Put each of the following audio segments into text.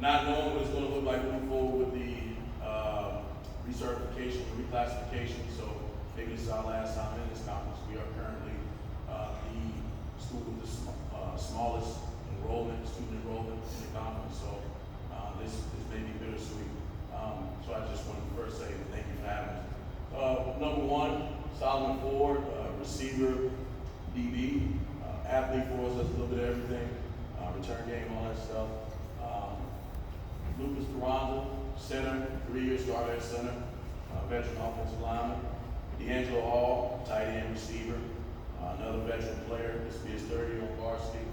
not knowing what it's going to look like moving forward with the recertification, reclassification. So maybe this is our last time in this conference. We are currently the school with the smallest student enrollment in the conference. So this may be bittersweet. So I just want to first say thank you for having us. Number one, Solomon Ford, receiver, DB, athlete for us, does a little bit of everything, return game, all that stuff. Lucas Carranza, center, 3-year starter at center, veteran offensive lineman. D'Angelo Hall, tight end receiver, another veteran player. This will be his 3rd year on varsity.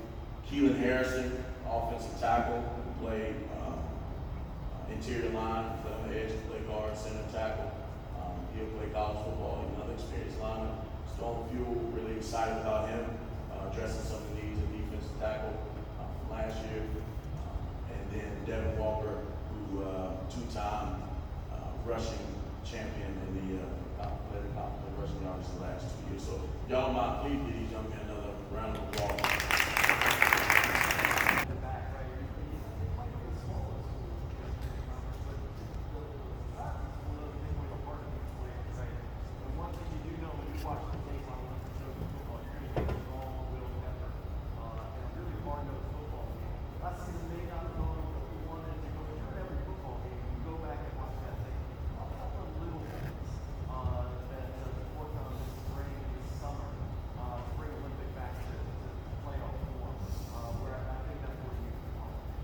Keelan Harrison, offensive tackle, who played interior line, play on the edge, play guard, center, tackle. He'll play college football. He's another experienced lineman. Stone Fuel, really excited about him, addressing some of the needs of defensive tackle from last year. And then Devin Walker, who 2-time rushing champion in the rushing yards the last 2 years. So y'all mind, please give these young men another round of applause.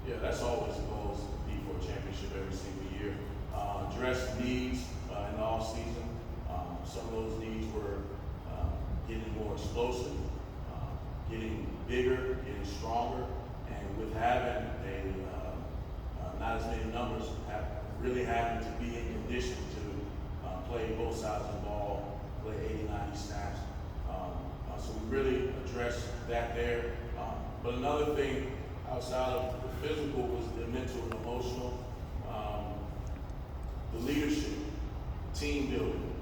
Yeah, that's always the goal, is to compete for a championship every single year. Address needs in the off season. Some of those needs were getting more explosive, getting bigger, getting stronger, and with having not as many numbers, really having to be in condition to play both sides of the ball, play 80, 90 snaps. So we really addressed that there. But another thing outside of the physical was the mental and emotional, the leadership, team building,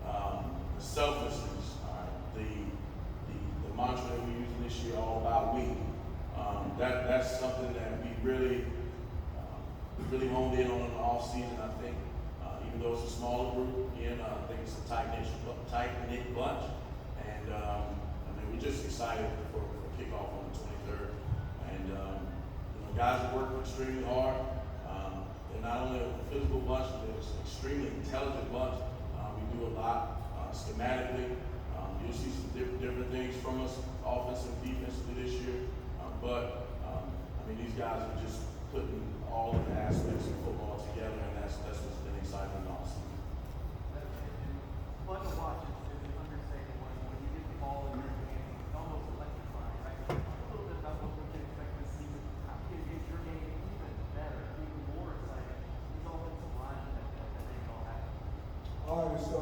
the selflessness, the mantra that we're using this year, all about we. That's something that we really honed in on in the off season. I think even though it's a smaller group, again, I think it's a tight-knit bunch, and we're just excited for kickoff on the 23rd. And guys are working extremely hard. They're not only a physical bunch, but they're an extremely intelligent bunch. We do a lot schematically. You'll see some different things from us, offensive and defensively this year. But these guys are just putting all of the aspects of football together, and that's what's been exciting and awesome. Fun to watch is an understatement when you get the ball in your hands. It's almost electrifying, right? Talk a little bit about what we can expect this season. How can you get your game even better, even more exciting? These offensive lines that make it all happen. All right, so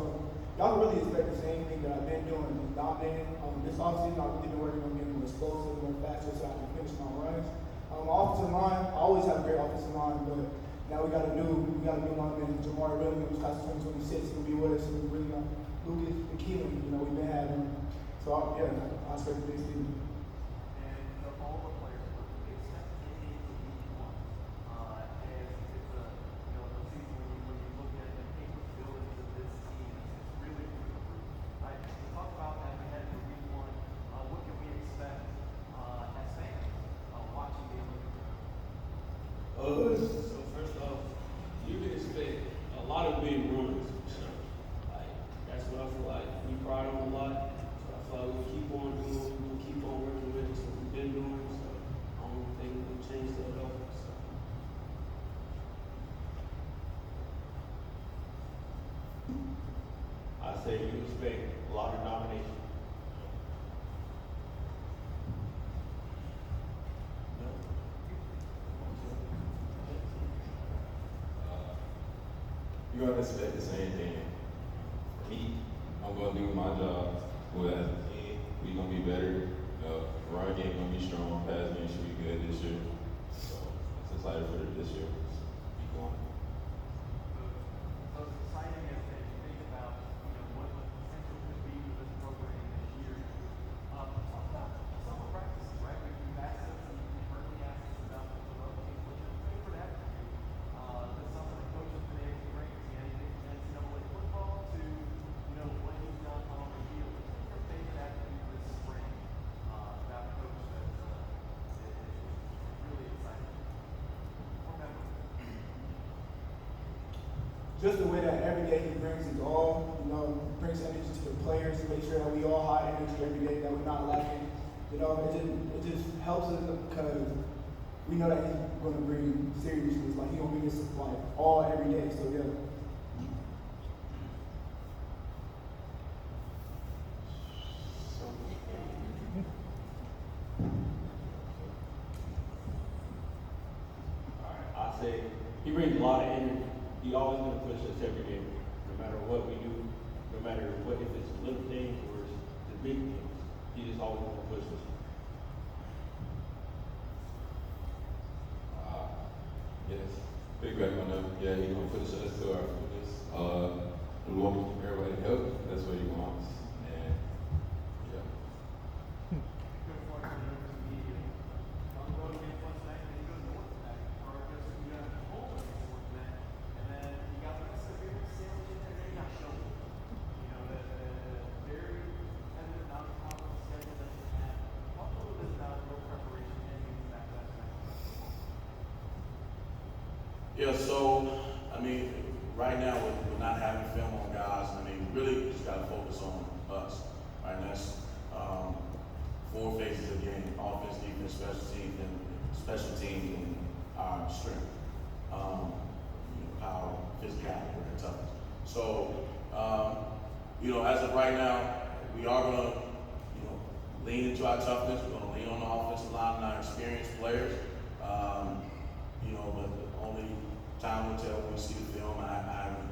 y'all really expect the same thing that I've been doing, dominating. This offseason, I've really been working on getting more explosive, more faster, so I can finish my runs. My offensive line, I always have a great offensive line, but now we got a new lineman, Jamar Williams, class of 2026, who'll be with us, and we really got Lucas and Keelan, we've been having. So I expect the big season. And all the players, except Kenny to each one. And it's a season when you look at the capabilities of this team, it's really improved. Right? We talk about that we had in week 1. What can we expect as fans watching the Olympic? So first off, you can expect a lot of big runs. That's what I feel like. We pride on a lot. So I feel like we'll keep on doing, we'll keep on working with it. So we've been doing. So I don't think we'll change that at all. So. I say you expect a lot of domination. You're gonna expect the same thing. For me, I'm gonna do my job. Well, as a team, we gonna be better. Run game gonna be strong. Pass game should be good this year. So it's excited for this year. Be going. So it's exciting as you think about what the potential could be with this program this year. Talk about summer practices, right? We've asked us and you've heard me ask us about the road games. What's your favorite just the way that every day he brings his all, brings energy to the players, make sure that we all high energy every day, that we're not lacking. It just helps us because we know that he's going to bring seriousness, like he's going to bring this like all every day. So yeah. I say he brings a lot of energy. He always gonna push us every day, no matter what we do, no matter what, if it's little things or it's the big things. He just always gonna push us. Yes, big back on them. Yeah, he gonna push us to our fitness. We want everybody to help. That's what he wants. And yeah. Good for you, media. Don't go against one tonight, then you go north tonight, or just you got home against one tonight, and then you got the rest of the people sandwich in there, then you got show. The very competitive non-conference schedule that you have. Talk a little bit about your preparation heading into that last night. Yeah, so, right now we're not having film on guys. Really just got to focus on us, right? And that's 4 phases of game: offense, defense, special teams, and our strength, power, physicality, and toughness. So, as of right now, we are going to, lean into our toughness. We're going to lean on the offensive line and our experienced players. But the only time will tell when we see the film. I haven't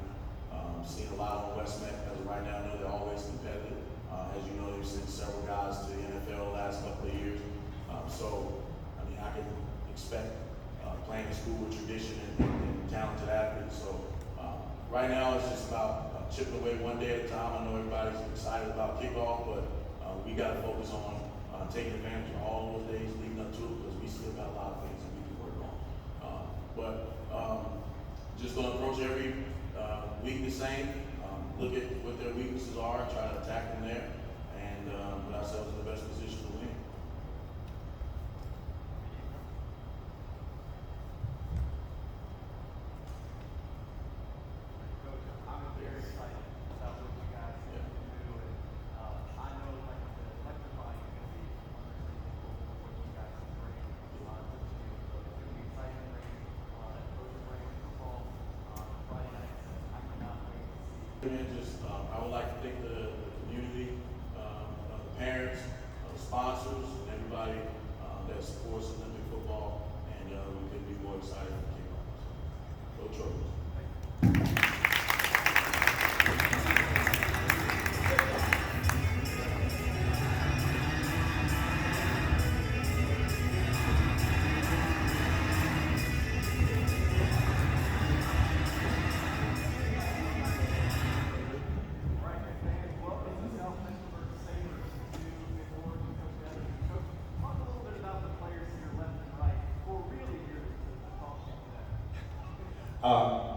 seen a lot on West Mec as of right now. I know they're always competitive. As you know, they've sent several guys to the NFL the last couple of years. I can expect playing a school with tradition and talented athletes. So right now, it's just about chipping away one day at a time. I know everybody's excited about kickoff, but we got to focus on taking advantage of all those days leading up to it because we still got a lot of things that we can work on. Just going to approach every week the same. Look at what their weaknesses are, try to attack them there, and put ourselves in the best position to win. Coach, I'm very excited about what you guys can do, and I know like the electrifying is going to be unbelievable for what you guys can bring to the field. So it's going to be exciting to bring that coach and bring football Friday nights, and I cannot wait to see. And I would like to thank the community, the parents, the sponsors, and everybody that supports Olympic football, and we couldn't be more excited for kickoff. Go Trojans.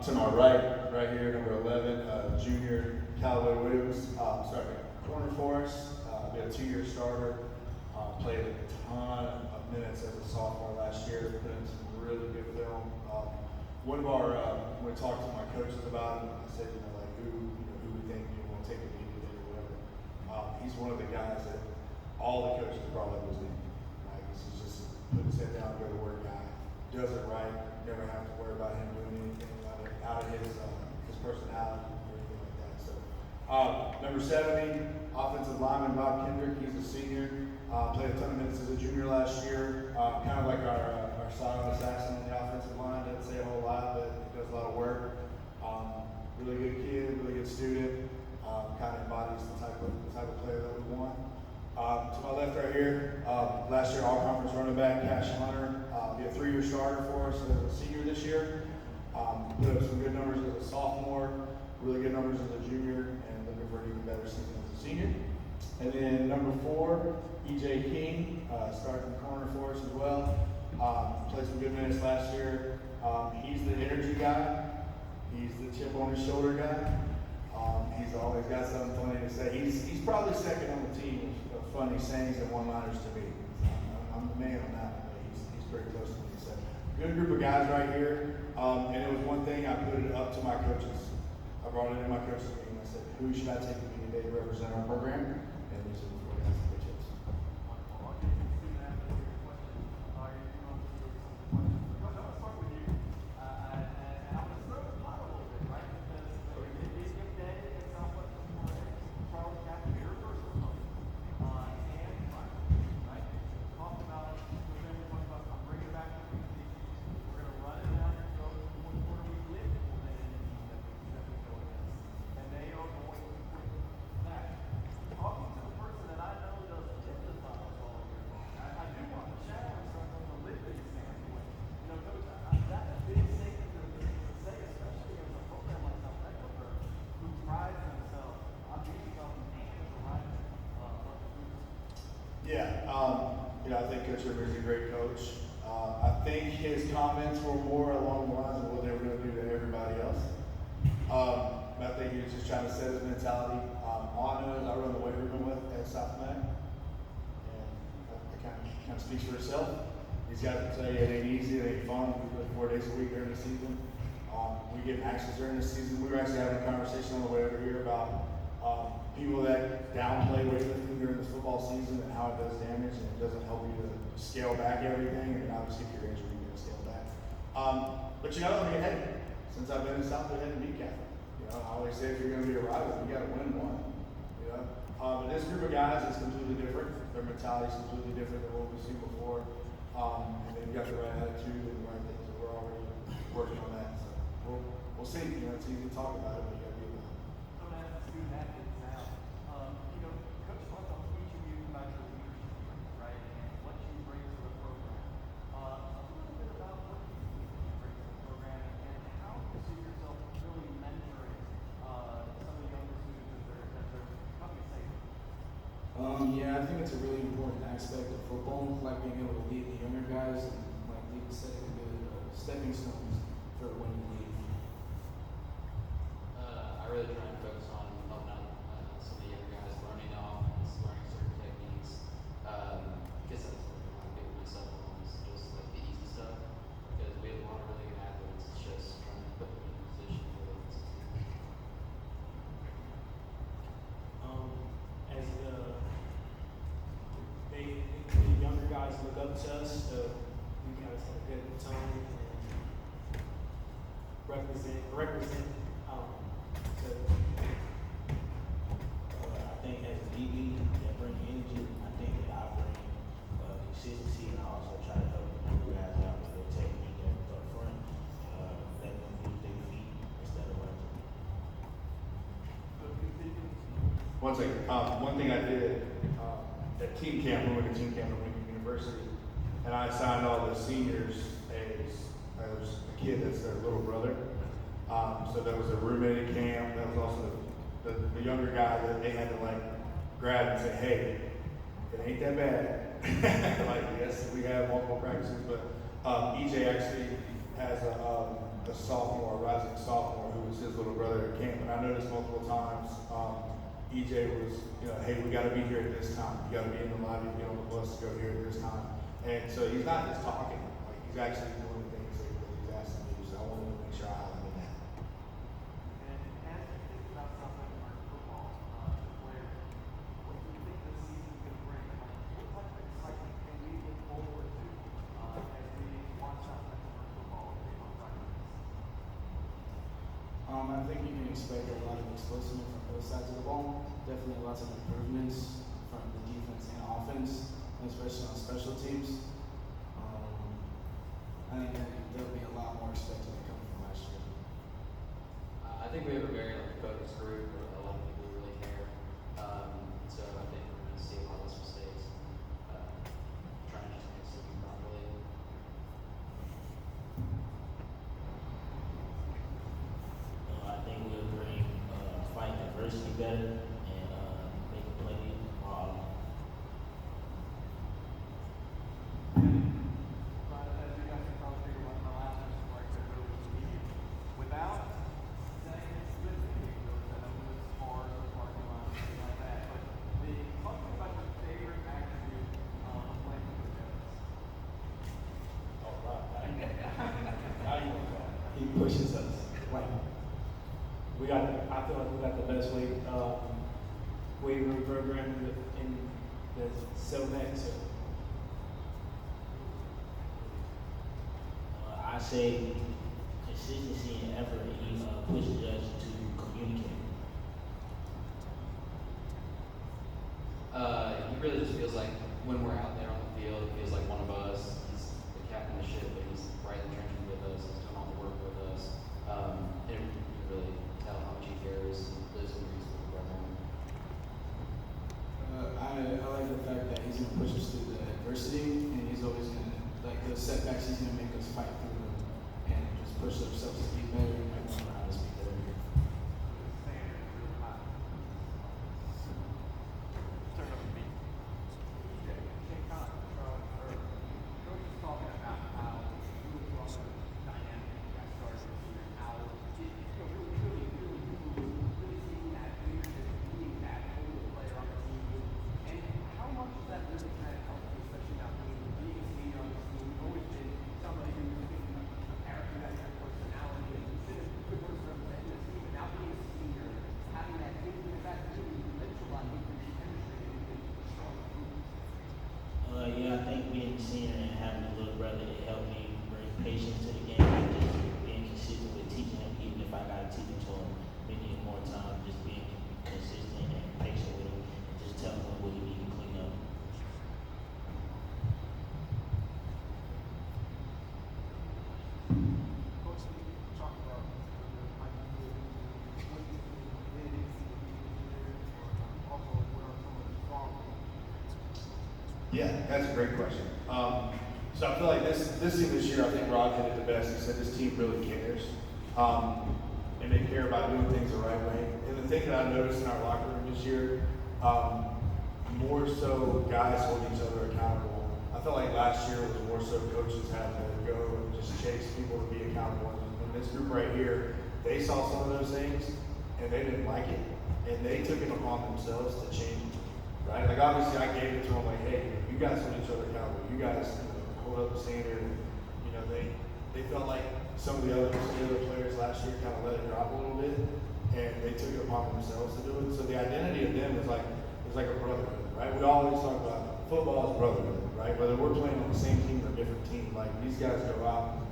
To my right here, number 11, junior Callaway Williams, starting corner for us. Been a 2-year starter. Played a ton of minutes as a sophomore last year. Put in some really good film. One of our, when we talked to my coaches about him, I said, who we think will take a lead with it or whatever. He's one of the guys that all the coaches brought up his name. Right? He's just put his head down, go to work guy. Does it right. Never have to worry about him doing anything out of his personality or anything like that. So, number 70, offensive lineman Bob Kendrick. He's a senior. Played a ton of minutes as a junior last year. Kind of like our silent assassin on the offensive line. Doesn't say a whole lot, but he does a lot of work. Really good kid, really good student. Kind of embodies the type of player that we want. To my left right here, last year all-conference running back Cash Hunter. Be a 3-year starter for us as a senior this year. Put up some good numbers as a sophomore, really good numbers as a junior, and looking for an even better season as a senior. And then number 4, E.J. King, starting corner for us as well. Played some good minutes last year. He's the energy guy. He's the chip on his shoulder guy. He's always got something funny to say. He's probably second on the team of funny sayings and one-liners to me. I'm the man on that one, but he's pretty close to me. So good group of guys right here. And it was one thing I put it up to my coaches. I brought it in my coach's meeting. I said, who should I take with me today to represent our program? And these are the four guys that they chose. Wonderful. I'll get you to that after your question. You're going to some questions. Coach, I'm going to start with you. And I'm going to stir the pot a little bit, right? Because if day at Southwestern Florida, Charles Captain, your first opponent, and right? Talked about it with them. We talked about I'm bringing it back to the week. We're going to run it down your throat in the fourth quarter. We did implement it in the that we go against. And they are going to quit that. Talking to the person that I know does hypnotize all year long. I do want to challenge from a lifting standpoint. You know, Coach, that's a big statement to say, especially as a program like South Ecuador, who prides themselves on being something and as a rider of the group. Yeah, I think Coach Rivers is a great coach. I think his comments were more along the lines of what they were going to do to everybody else. I think he was just trying to set his mentality. All I know is I run the weight room with at South Mac, and it kind of speaks for itself. These guys will tell you it ain't easy, it ain't fun. We play 4 days a week during the season. We get matches during the season. We were actually having a conversation on the way over here about people that downplay weightlifting during the football season and how it does damage and it doesn't help you to scale back everything. And obviously, if you're injured, you're going to scale back. But I mean, hey, since I've been in South, we had to beat Catholic. I always say if you're going to be a rival, you got to win one. But this group of guys is completely different. Their mentality is completely different than what we've seen before. And they've got the right attitude and the right things, and we're already working on that. So we'll see. It's easy to talk about it, but you got to be about it. So that's student athletes now. Coach wants to teach you about your leadership, right? And what you bring to the program. A little bit about what you bring to the program and how you see yourself really mentoring some of the younger students as they're becoming safer. Yeah, I think it's a really important aspect of football, like being able to lead the younger guys and like lead setting good stepping stones for when you leave. I really try and focus on helping out some of the younger guys, learning the offense, learning certain techniques. Because that's what I'm doing myself on is just like the easy stuff. Because we have a lot of really good athletes. It's just trying to put them in a position where they can succeed. As the younger guys look up to us, we gotta set a good tone and represent. I think as a DB, that bring energy. I think that I bring consistency, and I also try to help the younger guys out with their technique up front. Let them use their feet instead of running. One second. One thing I did at team camp, we went to team camp at Lincoln University, and I assigned all the seniors a kid that's their little brother. So there was a roommate at camp. That was also the younger guy that they had to like grab and say, hey, it ain't that bad. Like, yes, we have multiple practices, but EJ actually has a sophomore, a rising sophomore, who was his little brother at camp. And I noticed multiple times EJ was, hey, we got to be here at this time. You got to be in the lobby, get on the bus to go here at this time. And so he's not just talking, like he's actually doing the things that he's asked to do. So I wanted to make sure I highlighted that. And as you think about South Ecuador football, players, what do you think this season's going to bring? What type of excitement can we look forward to as we watch South Ecuador football take on practice? I think you can expect a lot of explosiveness from both sides of the ball. Definitely lots of improvements from the defense and offense, especially on special teams. I think that there'll be a lot more expected to come from last year. I think we have a very focused group. A lot of people really care. So I think we're going to see a lot less mistakes. Trying to just execute properly. I think we'll bring fight diversity better and make a play more. As you guys can probably figure out, my last question right there really was immediate. Without saying it's good for you, I know it's hard, the parking lot, things like that, but talk to me about your favorite attribute of playing with the Jones. All right. Now you want to talk. He pushes us. Like, I feel like we got the best weight room program in the Mec. So I say consistency and effort, and he pushes us to communicate. He really just feels like when we're out there on the field, he feels like one of us. He's the captain of the ship, but he's right in the trenches with us. He's doing all the work with us. And you can really tell how much he cares and lives and breathes with the program. I like the fact that he's gonna push us through the adversity, and he's always gonna, like those setbacks, he's gonna make us fight through them and just push ourselves to be better and like learn how to speak better. Yeah, I think being senior and having a little brother, it helped me bring patience to the game, and just being consistent with teaching him, even if I got to teach him to him many more times, just being consistent and patient with him, and just telling him what he needs to clean up. Yeah, that's a great question. So I feel like this team this year, I think Rod hit it the best. He said this team really cares. And they care about doing things the right way. And the thing that I noticed in our locker room this year, more so guys holding each other accountable. I felt like last year was more so coaches having to go and just chase people to be accountable. And this group right here, they saw some of those things and they didn't like it. And they took it upon themselves to change it. Right? Like obviously I gave it to them like, hey, you guys hold each other accountable. You guys hold up the standard. You know, they felt like some of the other players last year kind of let it drop a little bit, and they took it upon themselves to do it. So the identity of them is like a brotherhood, right? We always talk about football is brotherhood, right? Whether we're playing on the same team or a different team, like these guys go out and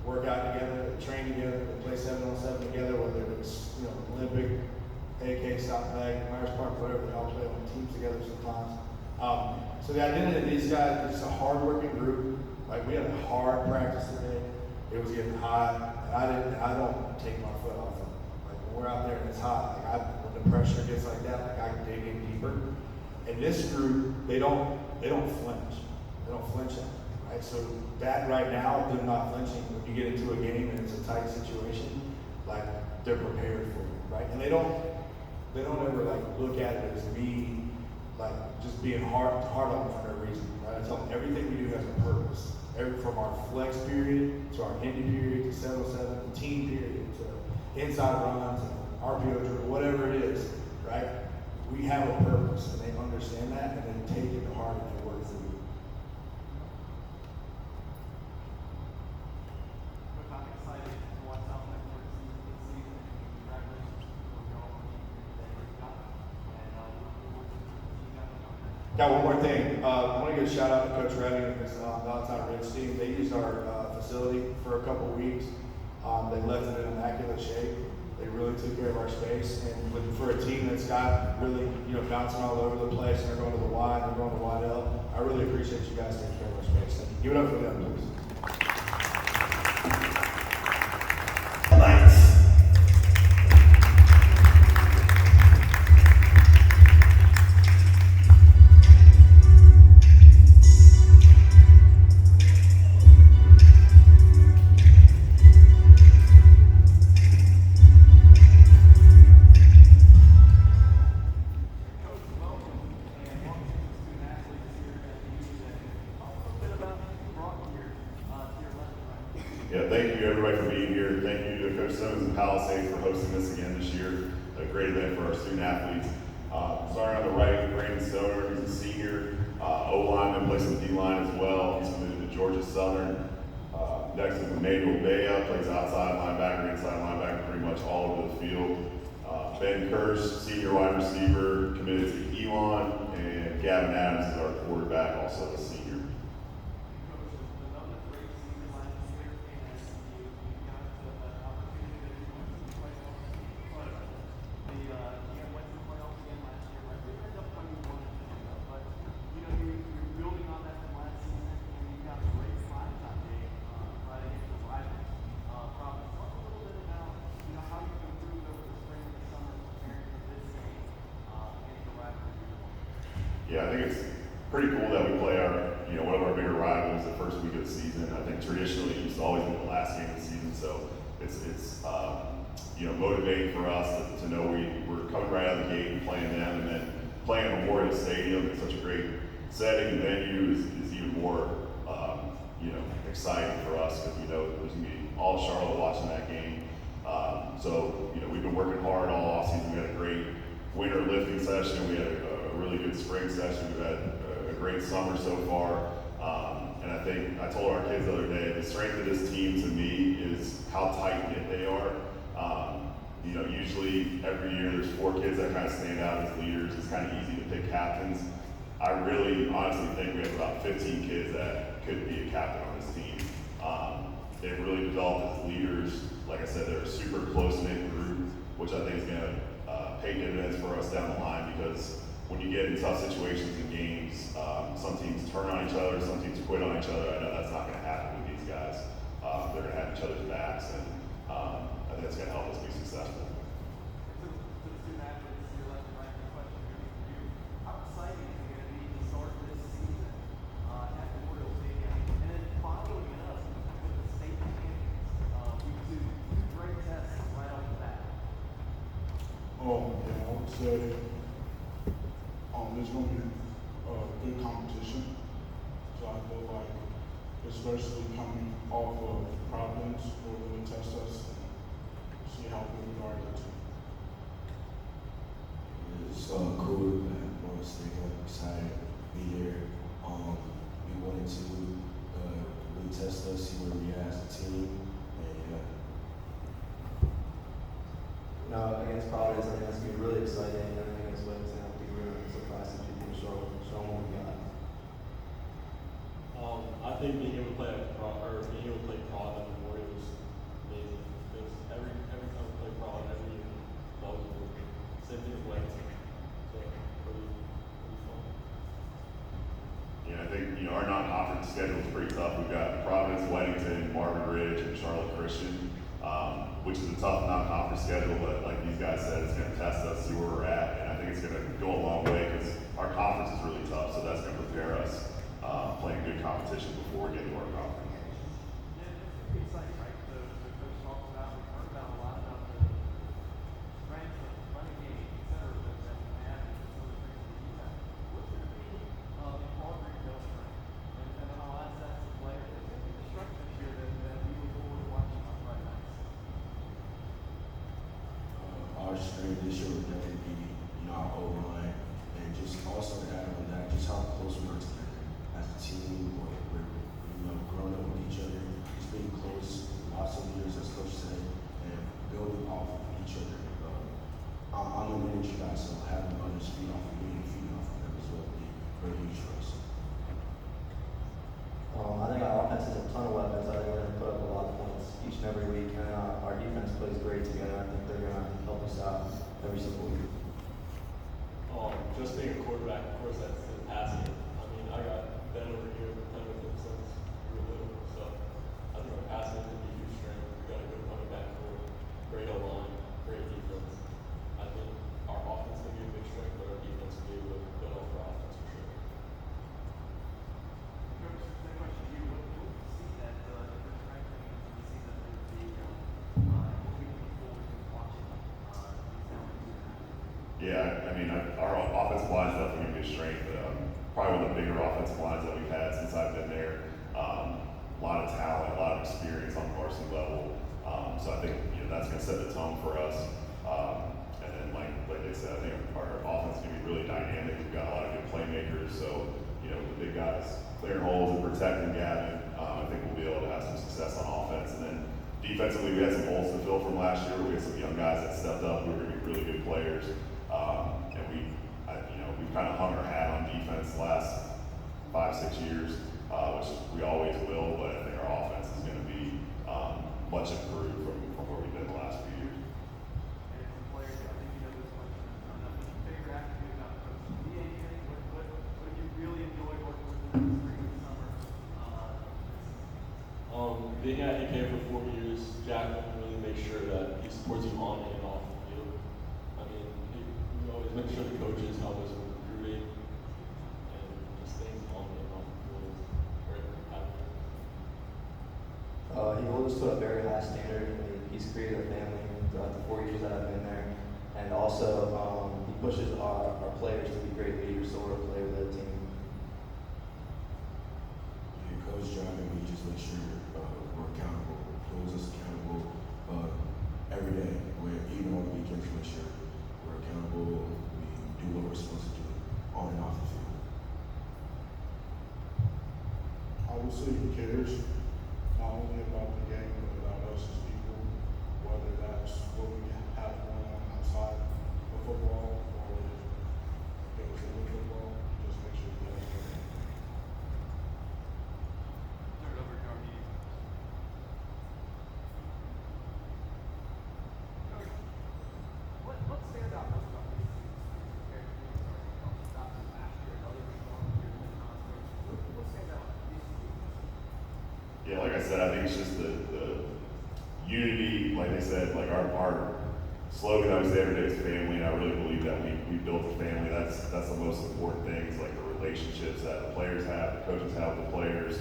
work out together, train together, play 7-on-7 together, whether it's Olympic, AK, South Bag, Myers Park, whatever, they all play on teams together sometimes. So the identity of these guys is a hard-working group. Like we had a hard practice today. It was getting hot, and I don't take my foot off it. Like when we're out there and it's hot, like when the pressure gets like that, like I can dig in deeper. And this group, they don't flinch. They don't flinch at it, right? So that right now, they're not flinching. When you get into a game and it's a tight situation, like they're prepared for it, right? And they don't ever like look at it as me like just being hard on them for no reason, right? I tell them everything we do has a purpose. From our flex period to our Indy period to 7-on-7, the team period to inside runs, RPO drill, whatever it is, right? We have a purpose and they understand that and they take it to heart and they work through it. I'm excited to watch out next season. Congratulations for y'all Got one more thing. I want to give a shout out to Coach Redding and his Valentine Ridge team. They used our facility for a couple of weeks. They left it in immaculate shape. They really took care of our space. And for a team that's got really, bouncing all over the place, and they're going to the Y, they're going to YL, I really appreciate you guys taking care of our space. Thank you. Give it up for them, please. Yeah, thank you everybody for being here. Thank you to Coach Simmons and Palisade for hosting this again this year. A great event for our student athletes. Starting on the right, Brandon Stoner, he's a senior. O-lineman, plays some D-line as well. He's committed to Georgia Southern. Next is Emmanuel Bea, plays outside linebacker, inside linebacker, pretty much all over the field. Ben Kirsch, senior wide receiver, committed to Elon, and Gavin Adams is our quarterback, also a senior. Coach, another great season last year, and you got an opportunity to win some playoffs. But you went to the playoffs again last year, right? We ended up winning one and two, but you're building on that from last season, and you got a great primetime game right against the rivals. Providence, talk a little bit about how you've improved over the spring and the summer preparing for this game against the rivals. Yeah, I think it's pretty cool that we play one of our bigger rivals the first week of the season. I think traditionally it used to always be the last game of the season, so it's motivating for us to know we're coming right out of the gate and playing them, and then playing at Memorial Stadium. It's such a great setting and venue is even more exciting for us because there's gonna be all of Charlotte watching that game. We've been working hard all offseason. We had a great winter lifting session. We had a really good spring session. We've had a great summer so far. And I think I told our kids the other day, the strength of this team to me is how tight-knit they are. Usually every year there's 4 kids that kind of stand out as leaders. It's kind of easy to pick captains. I really honestly think we have about 15 kids that could be a captain on this team. They've really developed as leaders. Like I said, they're a super close-knit group, which I think is going to pay dividends for us down the line, because when you get in tough situations in games, some teams turn on each other, some teams quit on each other. I know that's not going to happen with these guys. They're going to have each other's backs, and I think it's going to help us be successful. To the student athletes, your left and right, the question here for you. How exciting is it going to be to start this season at Memorial Stadium, and then following it up with the state champions week 2? Two great tests right off the bat. Yeah, I would say there's going to be good competition. So I feel like, especially coming off of Providence, will really test us and see how good we are as a team. It's cool that Memorial Stadium. Excited to be here. We wanted to really test us, see where we are as a team, and yeah. Now against Providence, I think that's gonna be really exciting. And then against Livingston, I think we're gonna surprise some people, show what we got. I think being able to play Providence Memorial is amazing, because every time we play Providence every year, it's always important. Same thing with Livingston. So pretty fun. Yeah, I think our non-conference schedule is pretty tough. We've got Providence, Weddington, Marvin Ridge, and Charlotte Christian, which is a tough non-conference schedule. But like these guys said, it's going to test us, see where we're at, and I think it's going to go a long way because our conference is really tough. So that's going to prepare us playing good competition before we get to our conference. Yeah, it's pretty exciting, right? The coach talks about, we've heard about a lot about the strength of the running game, et cetera, that we have, and some of the strengths that you have. What's going to be the Aubrey Bell strength? And I'll ask that to the player. What's going to be the strength this year that we look forward to watching on Friday nights? Our strength this year would definitely be, our O-line, and just also to add on that, just how close we are together as a team. We're growing up with each other, just being close, lots of leaders, as Coach said, and building off of each other. I'm a manager guy, so having others feed off of me and feeding off of them as well would be very huge for us. I think our offense has a ton of weapons. I think we're going to put up a lot of points each and every week, and our defense plays great together. I think they're going to help us out every single week. Just being a quarterback, of course, that's the passing. I mean, I got Ben over here playing with him since we were little, so I think our passing is going to be a huge strength. We got a good running back core, great O-line, great defense. I think our offense is going to be a big strength, but our defense will be able to build off our offense for sure. Coach, same question to you. What do you see that if they're strengthening into the season that would be, and what we can look forward to watching these talented? Yeah, I mean, our offensive line is definitely going to be a strength. Probably one of the bigger offensive lines that we've had since I've been there. A lot of talent, a lot of experience on the varsity level. So I think that's going to set the tone for us. And then, like they said, I think our offense is going to be really dynamic. We've got a lot of good playmakers. So the big guys clearing holes and protecting Gavin. I think we'll be able to have some success on offense. And then defensively, we had some holes to fill from last year. We had some young guys that stepped up who are going to be really good players. And we've kind of hung our hat on defense the last 5-6 years, which we always will. But I think our offense is going to be much improved from where we've been the last few years. And as a player, I think you know this question. What's your favorite attribute about coaching? What did you really enjoy working with them in the spring and summer? Being at AK for 4 years, Jack really makes sure that he supports you on and off the field. I mean, we always make sure the coaches help us with recruiting and just things on and off the field is very compatible. He holds us to a very high standard. He's created a family throughout the 4 years that I've been there. And also, he pushes our players to be great leaders, so we're a player led team. Yeah, Coach John, and we just make sure we're accountable, holds us accountable every day. Even on the weekends, make sure we're accountable, we do what we're supposed to do on and off the field. Obviously, he cares not only about the game, but about us as people, whether that's what we have going on outside of football or if it was in football, just make sure we have it. Turn it over to our media. Coach, what stands out most about this season compared to not just last year, other strong years in the conference? What stands out this season? Yeah, like I said, I think it's just the unity, like they said, like our slogan that we say every day is family, and I really believe that we built a family. That's the most important thing, is like the relationships that the players have, the coaches have with the players.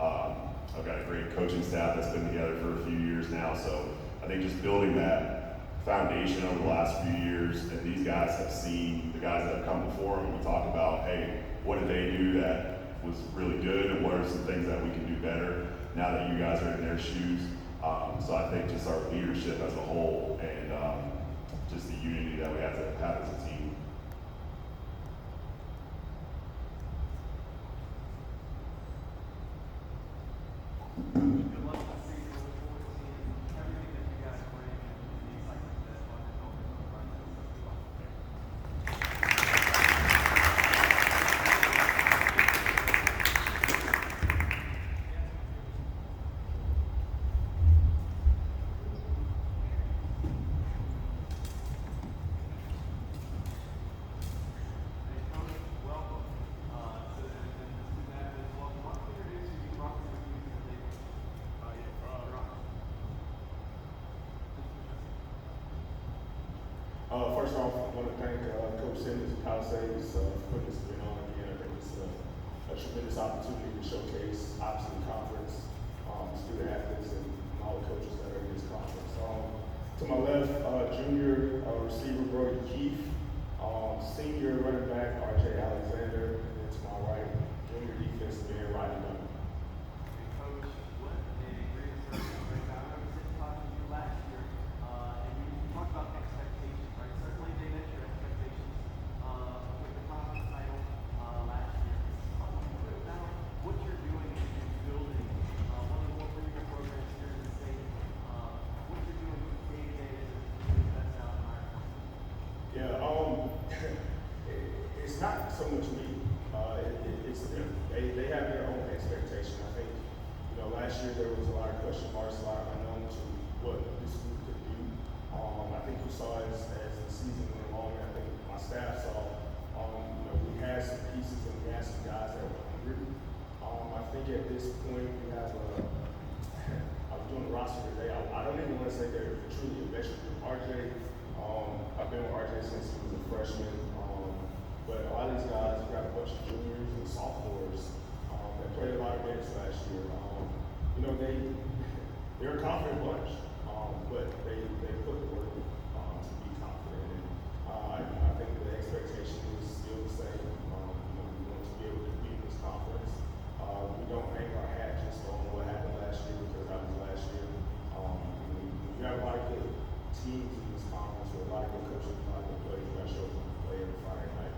I've got a great coaching staff that's been together for a few years now, so I think just building that foundation over the last few years, and these guys have seen the guys that have come before them, and we talk about, hey, what did they do that was really good, and what are some things that we can do better now that you guys are in their shoes. So I think just our leadership as a whole, and just the unity that we have to have as a team. Good luck this season. We look forward to seeing everything that you guys bring and the excitement that London Dolphins will bring. Good luck. Hey, Coach, welcome to that as well. Why don't you introduce who you brought to the community today? First off, I want to thank Coach Simmons and Palisades for putting this event on again. I think it's a tremendous opportunity to showcase, obviously, the conference, student athletes, and all the coaches that are in this conference. To my left, junior receiver Brody Keefe, senior running back RJ Alexander, and then to my right, junior defensive end Rodney Dunn. Coach, what a great service. Right? I remember sitting talking to you last year, and we talked about expectations, right? Certainly they met your expectations with the conference title last year. Talk a little bit about what you're doing in building one of the more premier programs here in the state. What you're doing day to day to really best out in our Yeah, it's not so much me. It's them. They have their own expectation. I think, last year there was a lot of question marks, a lot of unknown to what this group could do. I think you saw as the season went along, and I think my staff saw, we had some pieces and we had some guys that were hungry. I think at this point we have I was doing the roster today. I don't even want to say they're truly a veteran group. RJ, I've been with RJ since he was a freshman. But a lot of these guys, we got a bunch of juniors and sophomores that played a lot of games last year. They're a confident bunch, but they put the work to be confident. And I think the expectation is still the same. We want to be able to compete in this conference. We don't hang our hat just on what happened last year, because that was last year. We have a lot of good teams in this conference with a lot of good coaches, a lot of good players that show up to play every Friday night.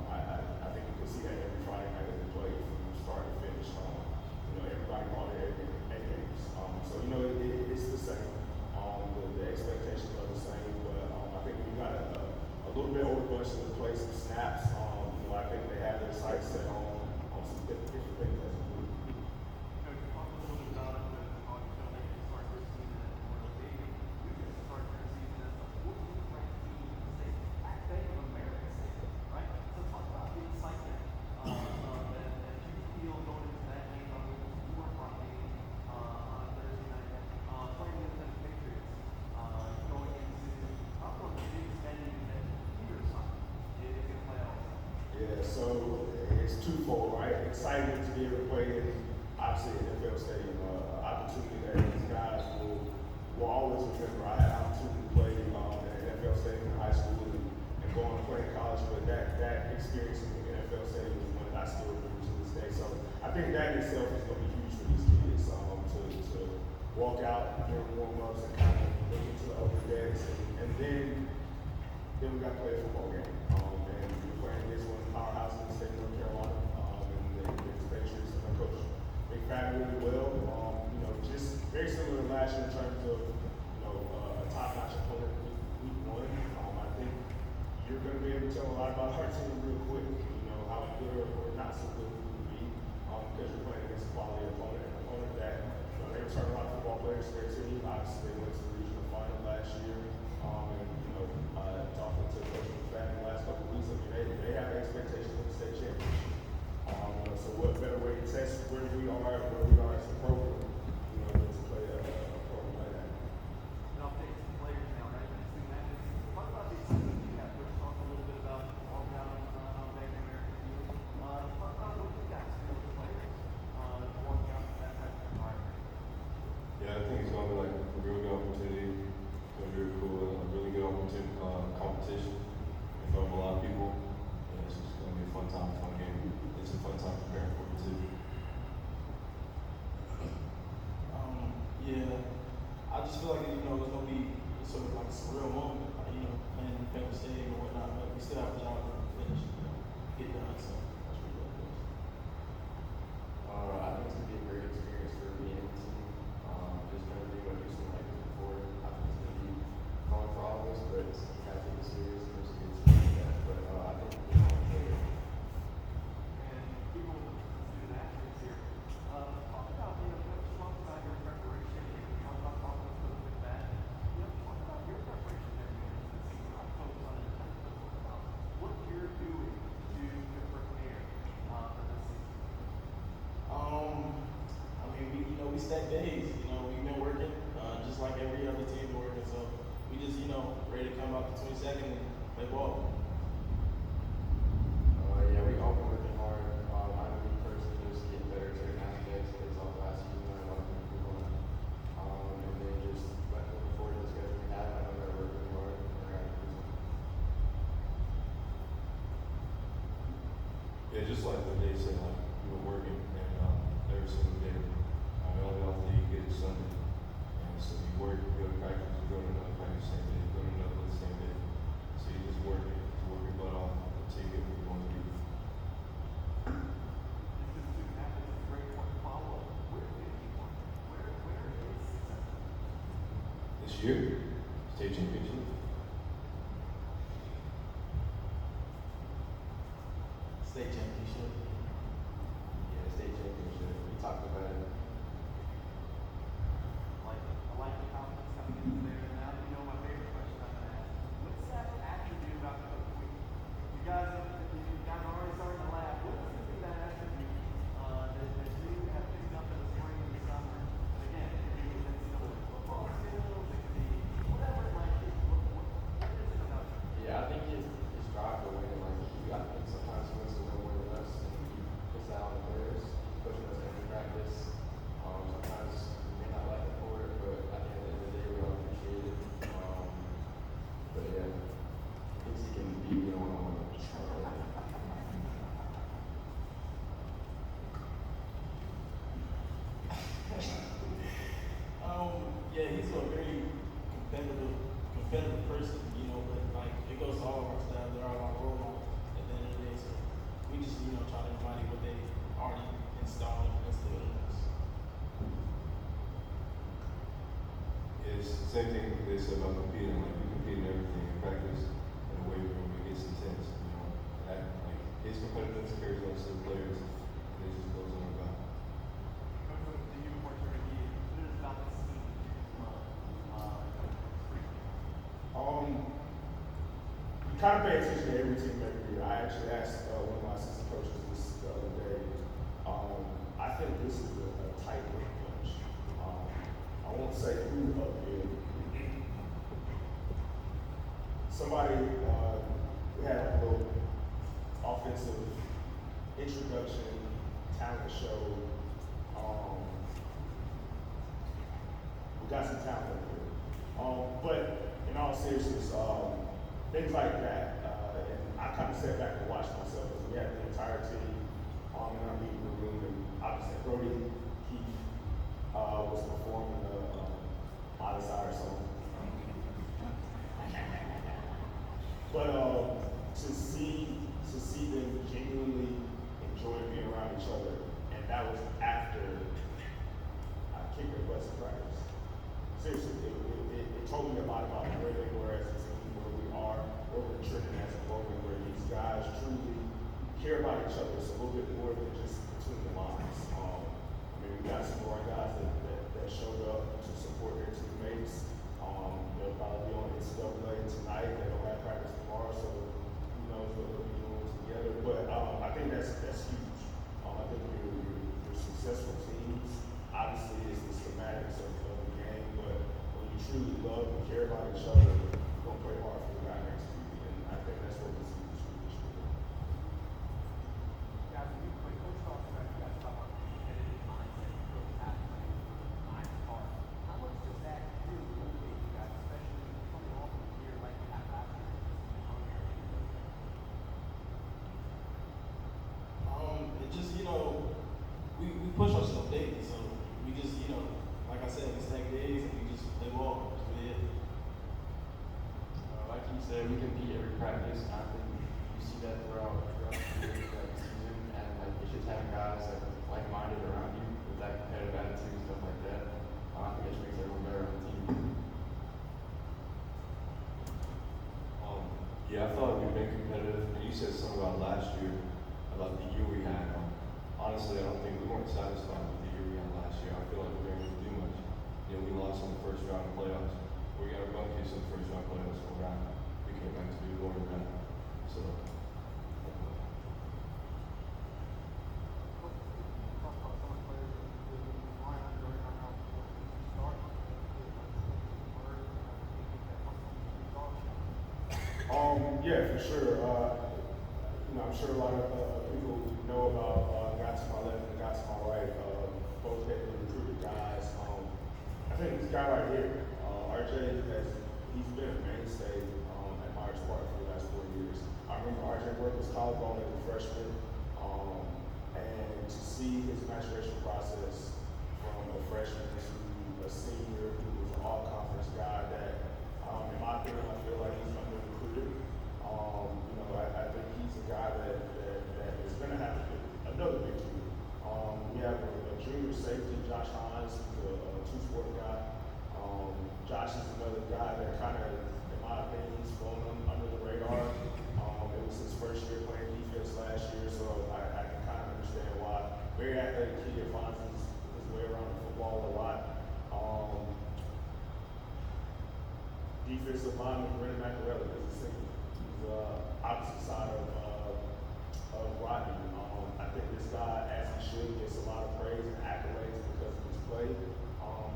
I think you can see that every Friday night as they play from start to finish. Every everybody called it eight games. So you know it's the same. The expectations are the same, but I think we got a little bit older bunch to play some snaps. You know, I think they have their sights set on some different things as a group. Coach, talk a little bit about it, but you know, they can start their season at Memorial Stadium. You can start their season as the 14th ranked team in the state, at Bank of America Stadium, right? So talk about the excitement that you feel going into that game on the forefront game on Thursday night, playing against the Patriots, going into probably one of the biggest venues that either side is going to play all season. Yeah, so it's twofold, right? Excited to be able to play in, obviously, NFL Stadium. Opportunity that these guys will always remember. I had an opportunity to play in an NFL Stadium in high school and go on to play in college, but that experience in the NFL Stadium is one that I still remember to this day. So I think that in itself is going to be huge for these kids to walk out during warm-ups and kind of look into the open decks, and then we got to play a football game. And we're playing against one of the powerhouses in the state of North Carolina, and the Patriots and their coach. They batted really well. You know, just very similar to last year in terms of, you know, a top-notch opponent week one. I think you're going to be able to tell a lot about our team real quick. You know, how good or not so good we will be, because you're playing against a quality opponent, an opponent that, you know, they return a lot of football players to their team. Obviously, they went to the regional final last year. And, you know, talking to Coach McFadden the last couple of weeks, I mean, they have expectations of the state championship. You know, so what better way to test where we are as a program, you know, than to play a program like that. And I'll take some players now, right? Next thing that is, talk about the excitement you have. Coach, talk a little bit about walking out on Bank of America Field. Talk about what you guys feel as players, walking out in that type of environment. Yeah, I think it's going to be like a real good opportunity. It's going to be really cool. A really good opportunity, competition in front of a lot of people. And it's just going to be a fun time, fun game. It's a fun time preparing for it too. Yeah, I just feel like, you know, it's gonna be sort of like a surreal moment, you know, playing in the Pepper Stadium or whatnot, but we still have a job to finish, you know, get done, so that's really what it is. I think it's gonna be a great experience for me and the team. Just never been able to do something like this before. I think it's gonna be fun for all of us, but it's gotta take it serious and there's good team like that. But I think we're gonna play it. And people, student athletes here, talk about, you know, Coach, talk about your preparation. You talk about talking to Coach McFadden. You know, talk about your preparation heading into the season. Not focus on it, but talk about what you're doing to prepare for this season. I mean, we stack days, you know, we've been working, just like every other team working, so we just, you know, ready to come out the 22nd and play ball. Yeah, we all been working hard. I know me personally just getting better at certain aspects based off last season. I know I can improve on that. And then just looking forward to the schedule we have. I know that we're working hard and we're going to do something. Yeah, just like what Dave said, like we were working and every single day. I mean, only off day you get is Sunday. And so you work, you go to practice, you go to another practice same day, you go to another the same day. So you just work your butt off until you get where you want to be. This is student athletes, a great point to follow up. Where did he want? Where is success? This year, state championship. State championship. Yeah, state championship. We talked about it. I like the confidence coming into there. And now you know my favorite question I'm going to ask. What's that attribute about Coach Week? You guys are already starting to laugh. What is going to be that attribute that you have picked up in the spring and the summer? And again, it could be NCAA football skills, it could be whatever it might be. What it's the same thing they said about competing. Like, we compete in everything in practice, in the weight room, it gets intense, you know. That, like, his competitiveness carries us to the players, and it just goes on about. The uniforms are going to be there's about this team You kind of pay attention to every team every year. I actually asked one of my assistant coaches this the other day. I think this is a tight bunch. I won't say who up here. Somebody, we had a little offensive introduction, talent show. We got some talent up here. But in all seriousness, things like that, and I kind of sat back and watched myself as we had the entire team in our meeting room, and obviously Brody Keith was performing the Out of Sight song. But to see them genuinely enjoy being around each other, and that was after I kicked their butts in practice. Seriously, it told me a lot about where they were as a team, where we are, where we're trending as a program, where these guys truly care about each other. It's a little bit more than just between the lines. We got some more guys that showed up to support their teammates. They'll probably be on NCAA tonight. They don't have practice tomorrow, so who knows what they'll be doing together. But I think that's huge. I think you're successful teams. Obviously, it's the schematics of the game, but when you truly love and care about each other, you're going to play hard for the guy next to you. And I think that's what we see this year. Guys, when Coach talks about you guys talk about competitive mindset, coach athlete, mind heart. How much does that really motivate you guys, especially coming off of a year like you had last year? It just, you know, we push ourselves daily, so we just, you know, like I said, we stack days and we just play ball. That's really it. Like you said, we compete every practice. I think you see that throughout the season, and like it's just having guys that are like-minded around you with that competitive attitude and stuff like that. I think it just makes everyone better on the team. Yeah, I thought we've been competitive, and you said something about last year, about the year we had. Honestly, I don't think we weren't satisfied with the year we had last year. I feel like we weren't able to do much. You know, we lost in the first round of playoffs. We got our butt kicked in the first round of playoffs, so we came back to do more than that. So. Yeah, for sure. I'm sure a lot of people know about guy to my left and guy to my right. Both heavily recruited guys. I think this guy right here, RJ, he's been a mainstay at Myers Park for the last 4 years. I remember RJ worked his collarbone as a freshman, and to see his maturation process from a freshman to a senior who was an all-conference guy that, in my opinion, I feel like he's under-recruited. I think he's a guy that is going to have another big year. We have a junior safety, Josh Hines, who's a two-sport guy. Josh is another guy that kind of, in my opinion, he's flown under the radar. It was his first year playing defense last year, so I can kind of understand why. Very athletic kid, finds his way around the football a lot. Defensive lineman, Brendan McArella, is a senior. He's opposite side of Rodney. I think this guy, as he should, gets a lot of praise and accolades because of his play.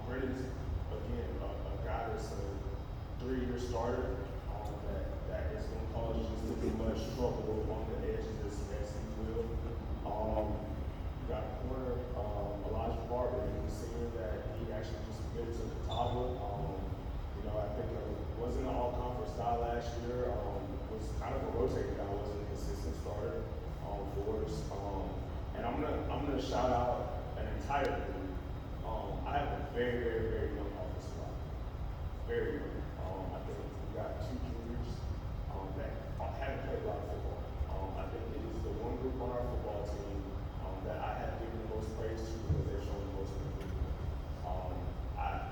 Brendan's, again, a guy that's a 3-year starter that is going to cause just as much trouble on the edges as he will. You got a corner, Elijah Barber, he's a senior that he actually just committed to Catawba. I think wasn't an all-conference guy last year. Was kind of a rotating guy, wasn't a consistent starter for us. And I'm gonna shout out an entire group. I have a very, very, very young offensive line. Very young. I think we got 2 juniors that haven't played a lot of football. I think it is the one group on our football team that I have given the most praise to because they've shown the most improvement.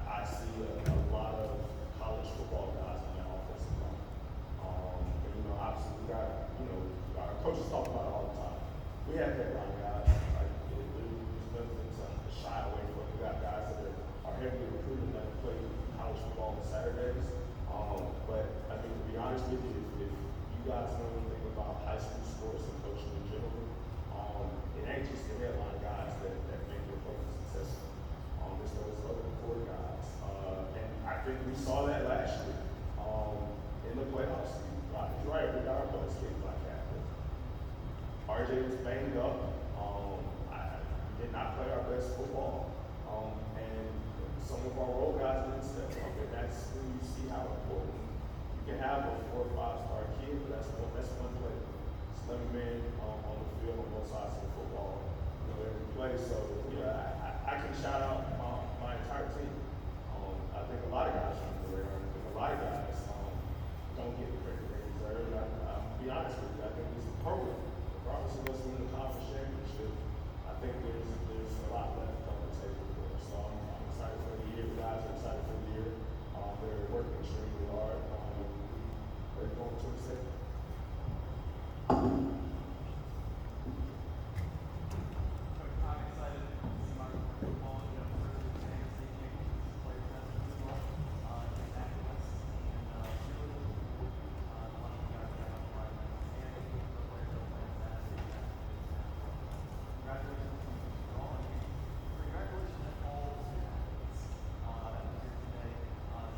I see a lot of Saturdays. But I mean, to be honest with you, if you guys know anything about high school sports and coaching in general, it ain't just the headline guys that make your program successful. It's those other core guys. And I think we saw that last year in the playoffs. He's right, we got our butts kicked by Catholic. RJ was banged up. We did not play our best football. And some of our role guys didn't step up. And that's when you see how important you can have a 4 or 5 star kid, but that's one player. It's 11 men on the field on both sides of the football, every play. So, I can shout out my entire team. I think a lot of guys from the radar. I think a lot of guys don't get the credit they deserve. And I'll be honest with you, I think this program, regardless of us winning the conference championship, I think there's a lot left on the table for us. So I'm excited for the year. The guys are excited for the year. They're working extremely hard. They're going to accept it. I'm excited to see my football, first in fantasy championships, player testing as well, in that West, and really looking forward to a lot of you guys got on Friday night, and the players are playing Saturday. Congratulations to all, and congratulations to all the student athletes that were here today.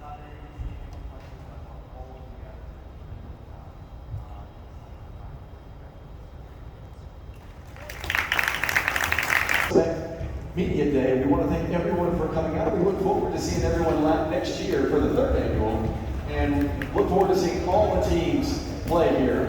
Not any individual players, but all of you guys did a tremendous job. Media Day. We want to thank everyone for coming out. We look forward to seeing everyone next year for the 3rd annual, and look forward to seeing all the teams play here